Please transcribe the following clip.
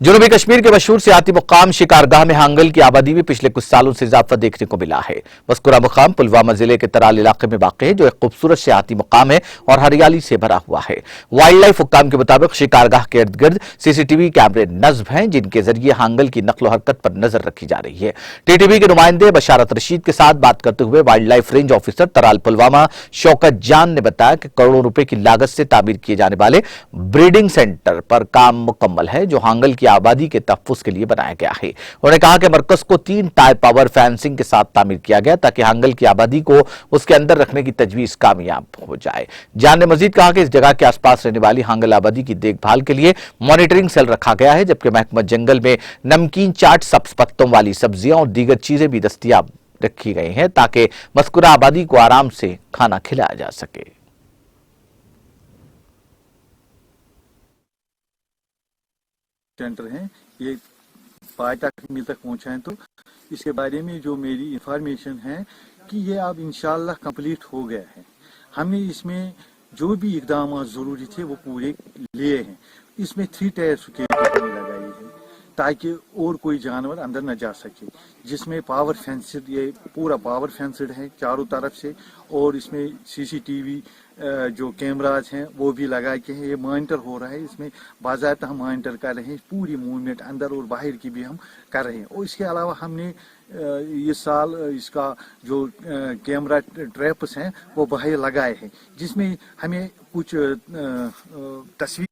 जनूबी कश्मीर के मशहूर सियाती मुकाम शिकारगाह में हांगल की आबादी में पिछले कुछ सालों से इजाफा देखने को मिला है। मज़कूरा मुकाम पुलवामा जिले के तराल इलाके में वाक़ है, जो एक खूबसूरत सियाती मुकाम है और हरियाली से भरा हुआ है। वाइल्ड लाइफ हुक्काम के मुताबिक शिकारगाह के इर्द गिर्द सीसीटीवी कैमरे नस्ब हैं, जिनके जरिए हांगल की नक्ल हरकत पर नजर रखी जा रही है। टीटीवी के नुमाइंदे बशारत रशीद के साथ बात करते हुए wild life range officer Tral Pulwama Shaukat Jan ने बताया कि करोड़ों रुपए की लागत से तामीर किए जाने वाले ब्रीडिंग सेंटर पर काम मुकम्मल है, जो हांगल की आबादी के तहफ़्फ़ुज़ के लिए बनाया गया है। उन्होंने कहा कि मरकज को 3 टायर पावर फेंसिंग के साथ तामीर किया गया, ताकि हांगल की आबादी को उसके अंदर रखने की तजवीज़ कामयाब हो जाए। जान ने मजीद कहा कि इस जगह के आसपास रहने वाली हांगल आबादी की देखभाल के लिए मॉनिटरिंग सेल रखा गया है, जबकि महकमा जंगल में नमकीन चाट, सब्ज पत्तों वाली सब्जियां और दीगर चीजें भी दस्तयाब रखी गई हैं, ताकि मज़कूरा आबादी को आराम से खाना खिलाया जा सके। सेंटर हैं, ये पायटा मिल तक पहुंचाएं, तो इसके बारे में जो मेरी इंफॉर्मेशन है कि ये अब इंशाल्लाह कंप्लीट हो गया है। हमने इसमें जो भी इकदाम जरूरी थे वो पूरे लिए हैं। इसमें 3 टायर सिक्योरिटी लगाई है ताकि और कोई जानवर अंदर न जा सके, जिसमें पावर फेंस्ड, ये पूरा पावर फेंस्ड है चारों तरफ से, और इसमें सीसीटीवी जो कैमराज हैं वो भी लगा के हैं। ये मॉनिटर हो रहा है, इसमें बाज़ाब्ता हम मॉनिटर कर रहे हैं, पूरी मूवमेंट अंदर और बाहर की भी हम कर रहे हैं। और इसके अलावा हमने इस साल इसका जो कैमरा ट्रैप्स हैं वो बाहर लगाए हैं, जिसमें हमें कुछ तस्वीर